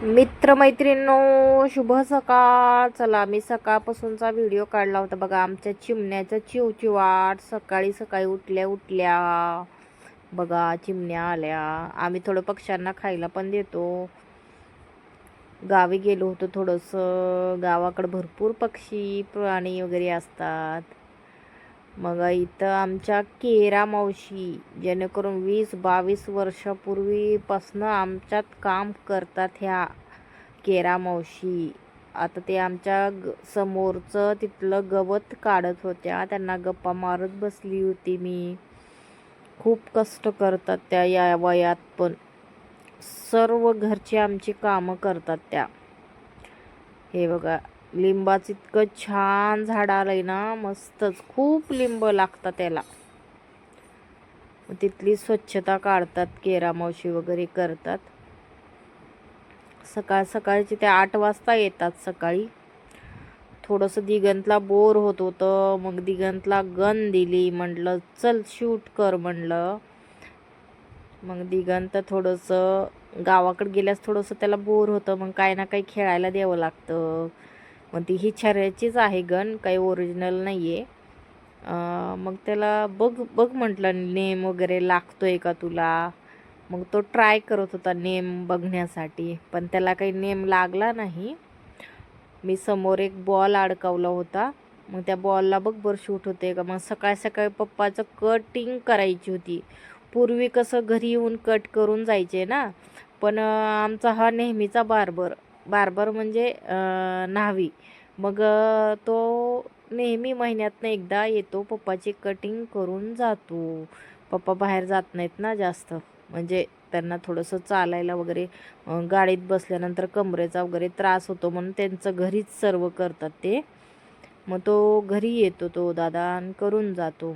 मित्रमैत्रिणींनो, शुभ सकाळ. चला, मी सकाळपासूनचा व्हिडिओ काढला होता बघा. आमच्या चिमण्याचा चिवचिवाट सकाळी सकाळी उठल्या उठल्या बघा चिमण्या आल्या. आम्ही थोडं पक्ष्यांना खायला पण देतो. गावी गेलो होतो थोडंसं. गावाकडे भरपूर पक्षी प्राणी वगैरे असतात. मग इथं आमच्या केरा मावशी, जेणेकरून 20-22 वर्षापूर्वीपासून आमच्यात काम करतात ह्या केरा मावशी. आता ते आमच्या समोरचं तिथलं गवत काढत होत्या. त्यांना गप्पा मारत बसली होती मी. खूप कष्ट करतात त्या या वयात, पण सर्व घरची आमची कामं करतात त्या. हे बघा, लिंबाचं इतकं छान झाड आलंय ना, मस्तच. खूप लिंब लागतात त्याला. तिथली स्वच्छता काढतात, केरा मावशी वगैरे करतात. सकाळ सकाळची ते 8 वाजता येतात सकाळी. थोडंसं दिगंतला बोर होत होतं, मग दिगंतला गन दिली. म्हटलं चल शूट कर म्हणलं. मग दिगंत थोडंसं गावाकडे गेल्यास थोडंसं त्याला बोर होतं, मग काही ना काही खेळायला द्यावं लागतं. मग ती ही छऱ्याचीच आहे गन, काही ओरिजिनल नाही आहे. मग त्याला बघ बघ म्हटलं, नेम वगैरे लागतोय का तुला. मग तो ट्राय करत होता नेम बघण्यासाठी, पण त्याला काही नेम लागला नाही. मी समोर एक बॉल अडकवला होता, मग त्या बॉलला बघ बरं शूट होते का. मग सकाळ सकाळी पप्पाचं कटिंग करायची होती. पूर्वी कसं घरी येऊन कट करून जायचे ना, पण आमचा हा नेहमीचा बार्बर म्हणजे न्हावी. मग तो नेहमी महिन्यातनं एकदा येतो, पप्पाची कटिंग करून जातो. पप्पा बाहेर जात नाहीत ना जास्त, म्हणजे त्यांना थोडंसं चालायला वगैरे, गाडीत बसल्यानंतर कमरेचा वगैरे त्रास होतो, म्हणून त्यांचं घरीच सर्व करतात ते. मग तो घरी येतो तो दादा आणि करून जातो.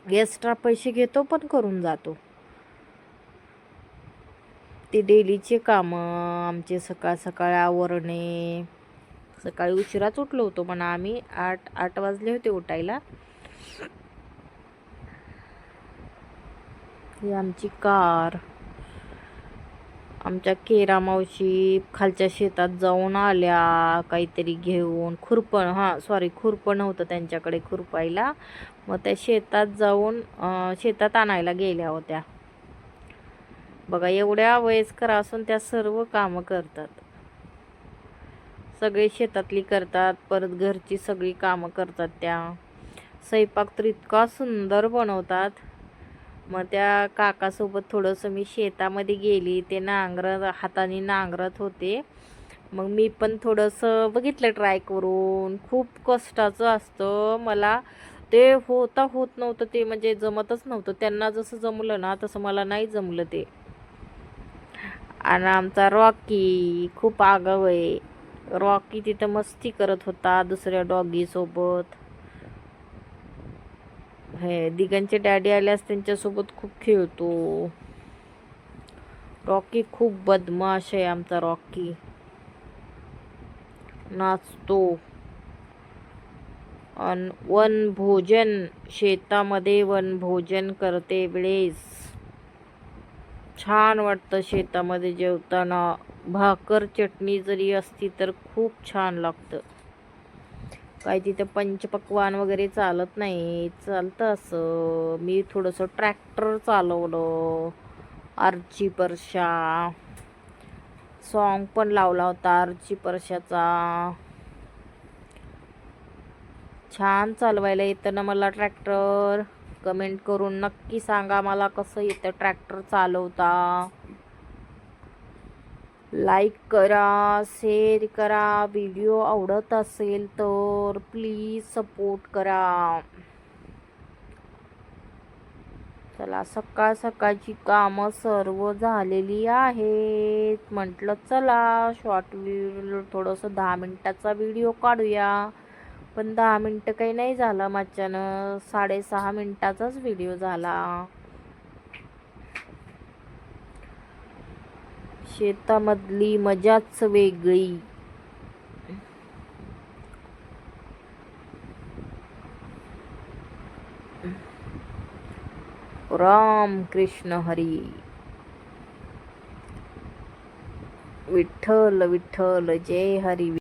एक्स्ट्रा पैसे घेतो, पण करून जातो. ते डेलीचे कामं आमचे सकाळ सकाळ आवरणे. सकाळी उशिराच उठलो होतो म्हणा आम्ही. 8 वाजले होते उठायला. ही आमची कार. आमच्या केरा मावशी खालच्या शेतात जाऊन आल्या काहीतरी घेऊन. खुरपं नव्हतं त्यांच्याकडे खुरपायला. मग त्या शेतात जाऊन शेतात आणायला गेल्या होत्या बघा. एवढ्या वयस्कर असून त्या सर्व कामं करतात. सगळे शेतातली करतात, परत घरची सगळी कामं करतात त्या. स्वयंपाक तर इतका सुंदर बनवतात. मग त्या काकासोबत थोडंसं मी शेतामध्ये गेली. ते हाताने नांगरत होते. मग मी पण थोडंसं बघितलं ट्राय करून. खूप कष्टाचं असतं. मला ते होत नव्हतं, ते म्हणजे जमतच नव्हतं. त्यांना जसं जमलं ना तसं मला नाही जमलं ते. आणि आमचा रॉकी खूप आगाऊ आहे. रॉकी तिथं मस्ती करत होता दुसऱ्या डॉगी सोबत. हे दिगंचे डॅडी आल्यास त्यांच्यासोबत खूप खेळतो. रॉकी खूप बदमाश आहे आमचा रॉकी. नाचतो. वनभोजन, शेतामध्ये वनभोजन करते वेळेस छान वाटतं. शेतामध्ये जेवताना भाकर चटणी जरी असती तर खूप छान लागतं. काय तिथं पंचपक्वान वगैरे चालत नाही, चालतं असं. मी थोडंसं ट्रॅक्टर चालवलं. आर्ची परशा सॉन्ग पण लावला होता आर्ची परशाचा. छान चालवायला येतं ना मला ट्रॅक्टर. कमेंट करून नक्की सांगा मला कसं येतं ट्रॅक्टर चालवता. लाईक करा, शेअर करा. व्हिडिओ आवडत असेल तर प्लीज सपोर्ट करा. चला, सकाळ सकाळची कामं सर्व झालेली आहेत. म्हटलं चला शॉर्ट व्हिडिओ, थोडंसं 10 मिनिटाचा व्हिडिओ काढूया. पण 10 मिनिटं काही नाही झाला माझ्यानं. 6.5 मिनिटाचाच व्हिडिओ झाला. शेतामधली मजाच वेगळी. राम कृष्ण हरी. विठ्ठल विठ्ठल जय हरी.